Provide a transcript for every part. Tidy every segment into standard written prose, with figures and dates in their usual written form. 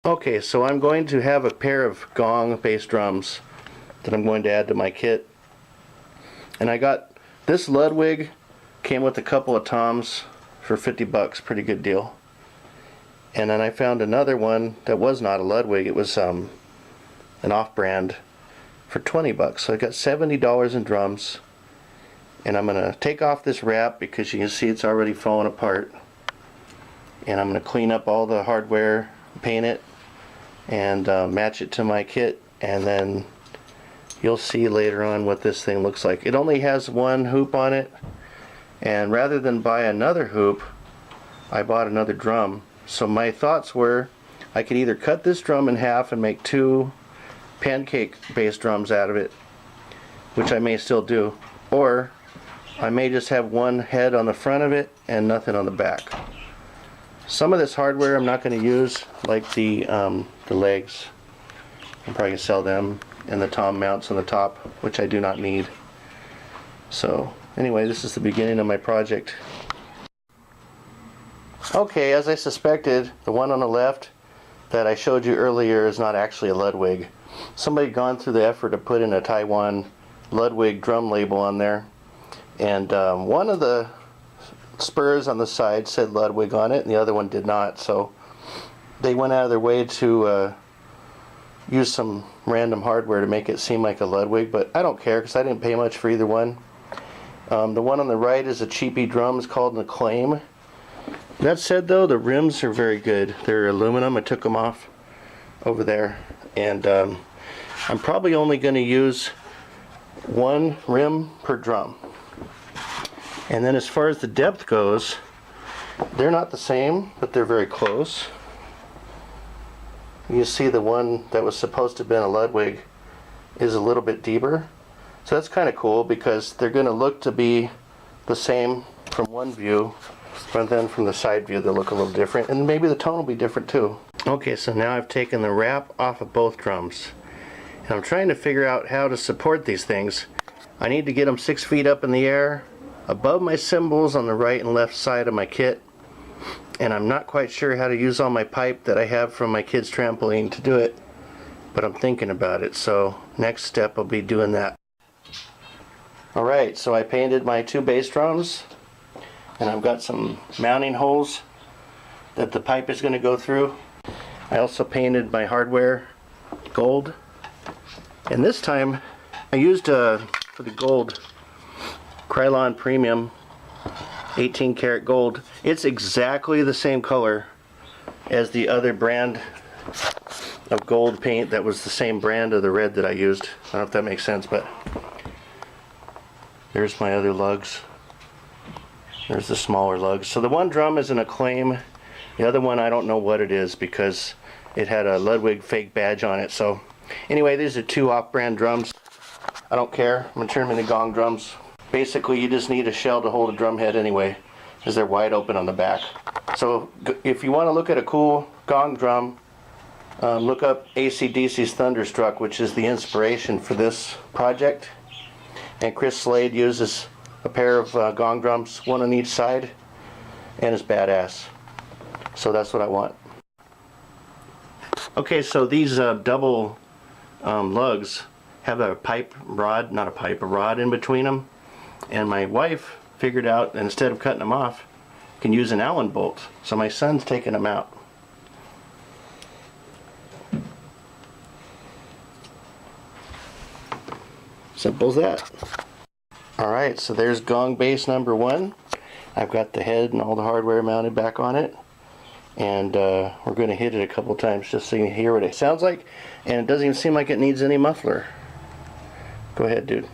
Okay, so I'm going to have a pair of Gong Bass Drums that I'm going to add to my kit. And I got this Ludwig, came with a couple of toms for 50 bucks, pretty good deal. And then I found another one that was not a Ludwig, it was an off-brand for 20 bucks. So I got $70 in drums. And I'm going to take off this wrap because you can see it's already falling apart. And I'm going to clean up all the hardware, paint it, and match it to my kit, and then you'll see later on what this thing looks like. It only has one hoop on it, and rather than buy another hoop, I bought another drum. So my thoughts were I could either cut this drum in half and make two pancake bass drums out of it, which I may still do, or I may just have one head on the front of it and nothing on the back. Some of this hardware I'm not going to use, like the legs. I'm probably going to sell them, and the tom mounts on the top, which I do not need. So anyway, this is the beginning of my project. Okay, as I suspected, the one on the left that I showed you earlier is not actually a Ludwig. Somebody had gone through the effort to put in a Taiwan Ludwig drum label on there, and one of the spurs on the side said Ludwig on it and the other one did not, so they went out of their way to use some random hardware to make it seem like a Ludwig, but I don't care because I didn't pay much for either one. The one on the right is a cheapy drum, it's called an Acclaim. That said though, the rims are very good. They're aluminum. I took them off over there, and I'm probably only going to use one rim per drum. And then as far as the depth goes, they're not the same, but they're very close. You see the one that was supposed to have been a Ludwig is a little bit deeper. So that's kind of cool because they're going to look to be the same from one view, but then from the side view they'll look a little different, and maybe the tone will be different too. Okay, so now I've taken the wrap off of both drums. And I'm trying to figure out how to support these things. I need to get them 6 feet up in the air, above my cymbals on the right and left side of my kit, and I'm not quite sure how to use all my pipe that I have from my kids' trampoline to do it, but I'm thinking about it, so next step I'll be doing that. Alright, so I painted my two bass drums, and I've got some mounting holes that the pipe is going to go through. I also painted my hardware gold, and this time I used for the gold Krylon Premium 18 karat gold. It's exactly the same color as the other brand of gold paint that was the same brand of the red that I used. I don't know if that makes sense, but there's my other lugs. There's the smaller lugs. So the one drum is an Acclaim. The other one I don't know what it is because it had a Ludwig fake badge on it. So anyway, these are two off-brand drums. I don't care. I'm going to turn them into Gong drums. Basically, you just need a shell to hold a drum head anyway, because they're wide open on the back. So if you want to look at a cool Gong drum, look up AC/DC's Thunderstruck, which is the inspiration for this project. And Chris Slade uses a pair of Gong drums, one on each side, and it's badass. So that's what I want. Okay, so these double lugs have a pipe rod, not a pipe, a rod in between them. And my wife figured out that instead of cutting them off, you can use an Allen bolt. So my son's taking them out. Simple as that. Alright, so there's Gong Bass number 1. I've got the head and all the hardware mounted back on it. And we're going to hit it a couple times just so you can hear what it sounds like. And it doesn't even seem like it needs any muffler. Go ahead, dude.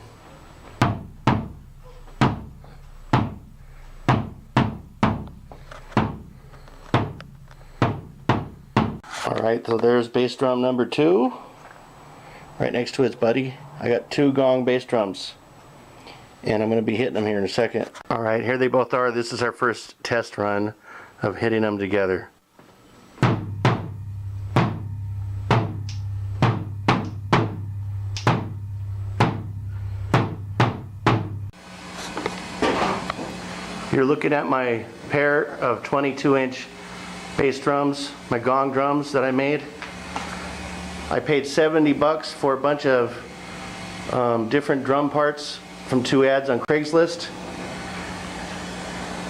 Alright, so there's bass drum number 2. Right next to its buddy. I got two Gong bass drums. And I'm going to be hitting them here in a second. Alright, here they both are. This is our first test run of hitting them together. You're looking at my pair of 22-inch bass drums, my Gong drums that I made. I paid 70 bucks for a bunch of different drum parts from 2 ads on Craigslist.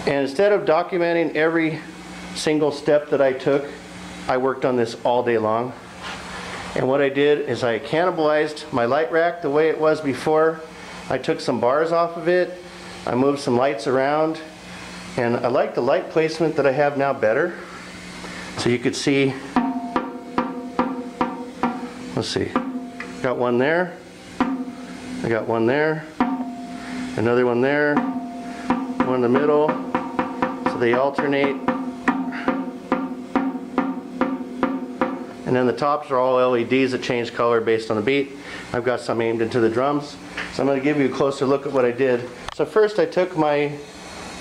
And instead of documenting every single step that I took, I worked on this all day long. And what I did is I cannibalized my light rack the way it was before. I took some bars off of it, I moved some lights around, and I like the light placement that I have now better. So you could see, let's see, got one there, I got one there, another one there, one in the middle, so they alternate. And then the tops are all LEDs that change color based on the beat. I've got some aimed into the drums. So I'm going to give you a closer look at what I did. So first I took my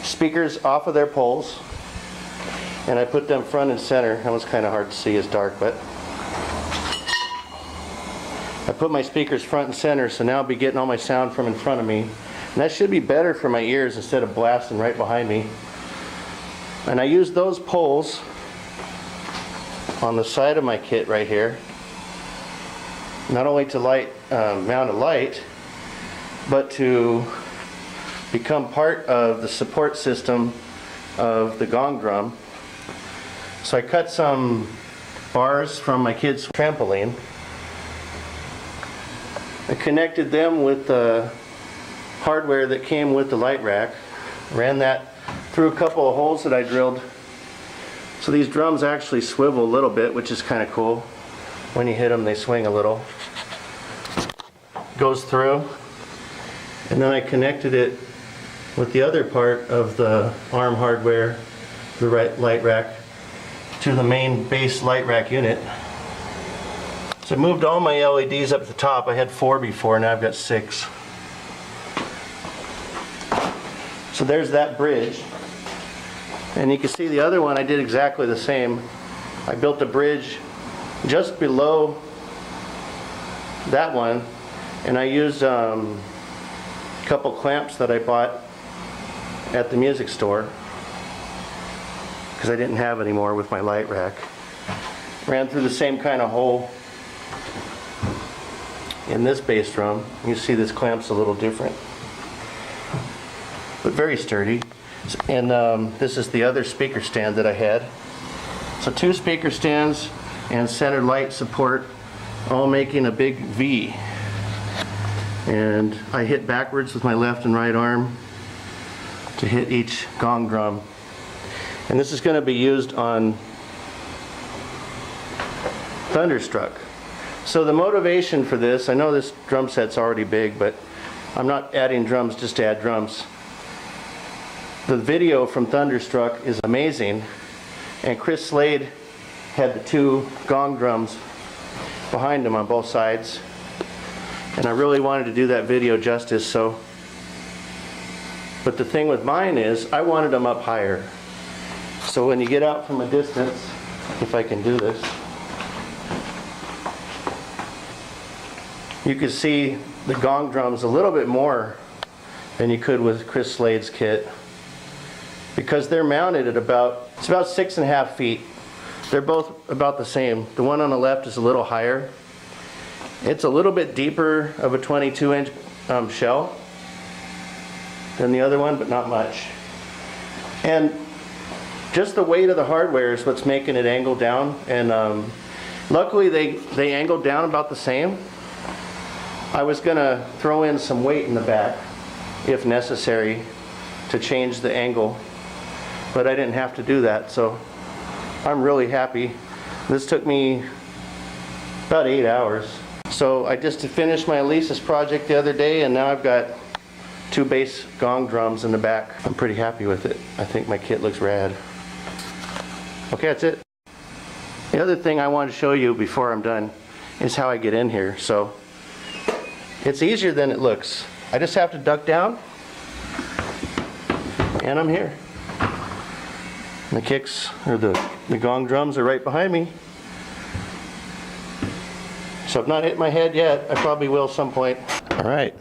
speakers off of their poles and I put them front and center. That was kind of hard to see, it's dark, but I put my speakers front and center, so now I'll be getting all my sound from in front of me. And that should be better for my ears instead of blasting right behind me. And I used those poles on the side of my kit right here, not only to mount a light, but to become part of the support system of the gong drum. So I cut some bars from my kid's trampoline. I connected them with the hardware that came with the light rack, ran that through a couple of holes that I drilled. So these drums actually swivel a little bit, which is kind of cool. When you hit them, they swing a little. Goes through. And then I connected it with the other part of the arm hardware, the light rack, to the main base light rack unit. So I moved all my LEDs up at the top. I had 4 before, now I've got 6. So there's that bridge. And you can see the other one, I did exactly the same. I built a bridge just below that one, and I used a couple clamps that I bought at the music store because I didn't have any more with my light rack. Ran through the same kind of hole in this bass drum. You see this clamp's a little different, but very sturdy. And this is the other speaker stand that I had. So 2 speaker stands and center light support, all making a big V. And I hit backwards with my left and right arm to hit each gong drum. And this is going to be used on Thunderstruck. So the motivation for this, I know this drum set's already big, but I'm not adding drums just to add drums. The video from Thunderstruck is amazing, and Chris Slade had the 2 gong drums behind him on both sides, and I really wanted to do that video justice. So, but the thing with mine is I wanted them up higher, so when you get out from a distance, if I can do this, you can see the gong drums a little bit more than you could with Chris Slade's kit, because they're mounted at about 6.5 feet. They're both about the same. The one on the left is a little higher. It's a little bit deeper of a 22-inch shell than the other one, but not much. And just the weight of the hardware is what's making it angle down. And luckily they angled down about the same. I was gonna throw in some weight in the back if necessary to change the angle, but I didn't have to do that, so I'm really happy. This took me about 8 hours. So I just finished my Elisa's project the other day, and now I've got 2 bass gong drums in the back. I'm pretty happy with it. I think my kit looks rad. Okay, that's it. The other thing I want to show you before I'm done is how I get in here. So it's easier than it looks. I just have to duck down, and I'm here. The kicks, or the gong drums are right behind me. So I've not hit my head yet. I probably will some point. All right.